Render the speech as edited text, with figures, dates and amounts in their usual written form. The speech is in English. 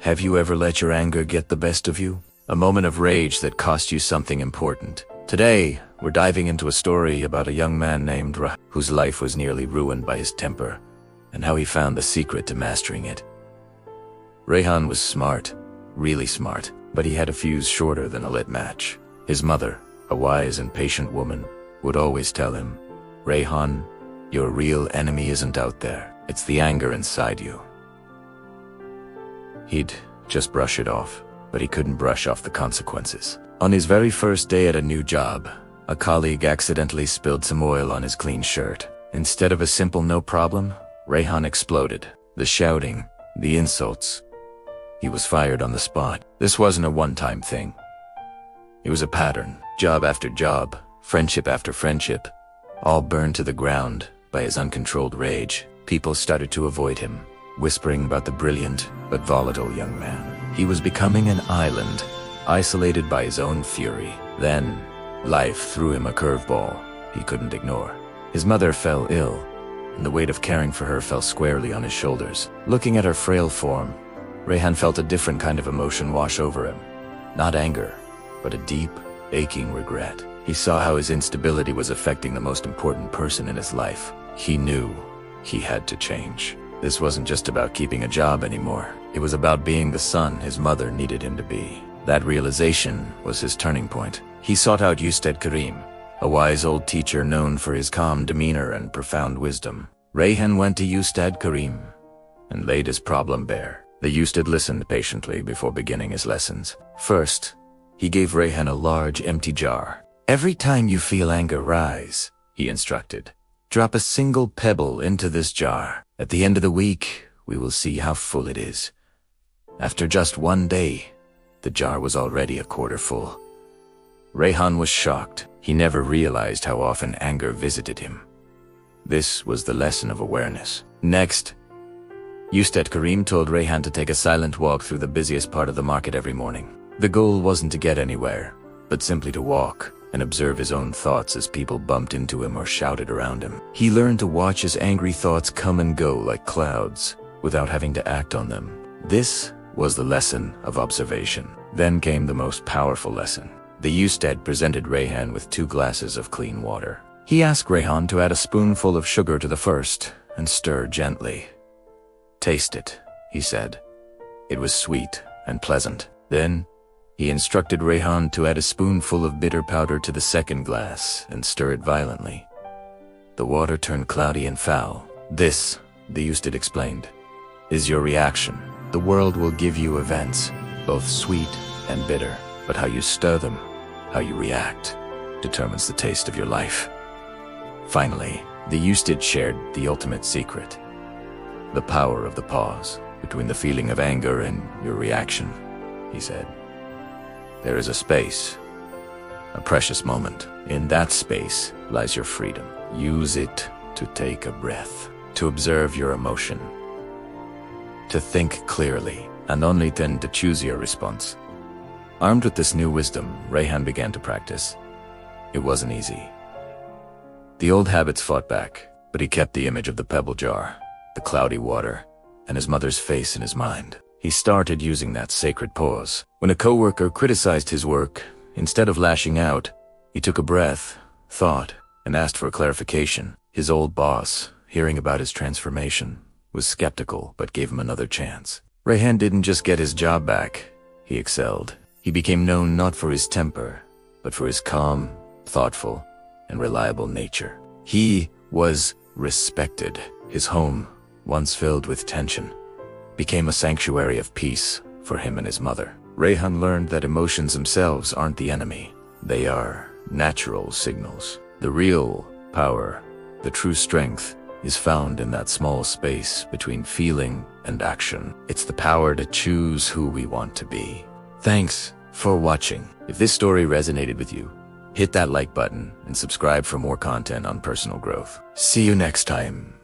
Have you ever let your anger get the best of you? A moment of rage that cost you something important. Today, we're diving into a story about a young man named Rahan, whose life was nearly ruined by his temper, and how he found the secret to mastering it. Rahan was smart, really smart, but he had a fuse shorter than a lit match. His mother, a wise and patient woman, would always tell him, "Rahan, your real enemy isn't out there. It's the anger inside you." He'd just brush it off, but he couldn't brush off the consequences. On his very first day at a new job, a colleague accidentally spilled some oil on his clean shirt. Instead of a simple no problem, Rahan exploded. The shouting, the insults. He was fired on the spot. This wasn't a one-time thing. It was a pattern. Job after job, friendship after friendship, all burned to the ground by his uncontrolled rage. People started to avoid him, whispering about the brilliant but volatile young man. He was becoming an island, isolated by his own fury. Then, life threw him a curveball he couldn't ignore. His mother fell ill, and the weight of caring for her fell squarely on his shoulders. Looking at her frail form, Rahan felt a different kind of emotion wash over him. Not anger, but a deep, aching regret. He saw how his instability was affecting the most important person in his life. He knew he had to change. This wasn't just about keeping a job anymore. It was about being the son his mother needed him to be. That realization was his turning point. He sought out Ustad Karim, a wise old teacher known for his calm demeanor and profound wisdom. Rahan went to Ustad Karim and laid his problem bare. The Ustad listened patiently before beginning his lessons. First, he gave Rahan a large, empty jar. "Every time you feel anger rise," he instructed, "drop a single pebble into this jar. At the end of the week, we will see how full it is." After just one day, the jar was already a quarter full. Rahan was shocked. He never realized how often anger visited him. This was the lesson of awareness. Next, Ustad Karim told Rahan to take a silent walk through the busiest part of the market every morning. The goal wasn't to get anywhere, but simply to walk and observe his own thoughts as people bumped into him or shouted around him. He learned to watch his angry thoughts come and go like clouds without having to act on them. This was the lesson of observation. Then came the most powerful lesson. The Ustad presented Rahan with 2 glasses of clean water. He asked Rahan to add a spoonful of sugar to the first and stir gently. "Taste it," he said. It was sweet and pleasant. Then, he instructed Rahan to add a spoonful of bitter powder to the second glass and stir it violently. The water turned cloudy and foul. "This," the Ustad explained, "is your reaction. The world will give you events, both sweet and bitter, but how you stir them, how you react, determines the taste of your life." Finally, the Ustad shared the ultimate secret. The power of the pause between the feeling of anger and your reaction, he said. There is a space, a precious moment. In that space lies your freedom. Use it to take a breath, to observe your emotion, to think clearly, and only then to choose your response. Armed with this new wisdom, Rahan began to practice. It wasn't easy. The old habits fought back, but he kept the image of the pebble jar, the cloudy water, and his mother's face in his mind. He started using that sacred pause. When a coworker criticized his work, instead of lashing out, he took a breath, thought, and asked for clarification. His old boss, hearing about his transformation, was skeptical but gave him another chance. Rahan didn't just get his job back, he excelled. He became known not for his temper, but for his calm, thoughtful, and reliable nature. He was respected. His home, once filled with tension, became a sanctuary of peace for him and his mother. Rahan learned that emotions themselves aren't the enemy. They are natural signals. The real power, the true strength, is found in that small space between feeling and action. It's the power to choose who we want to be. Thanks for watching. If this story resonated with you, hit that like button and subscribe for more content on personal growth. See you next time.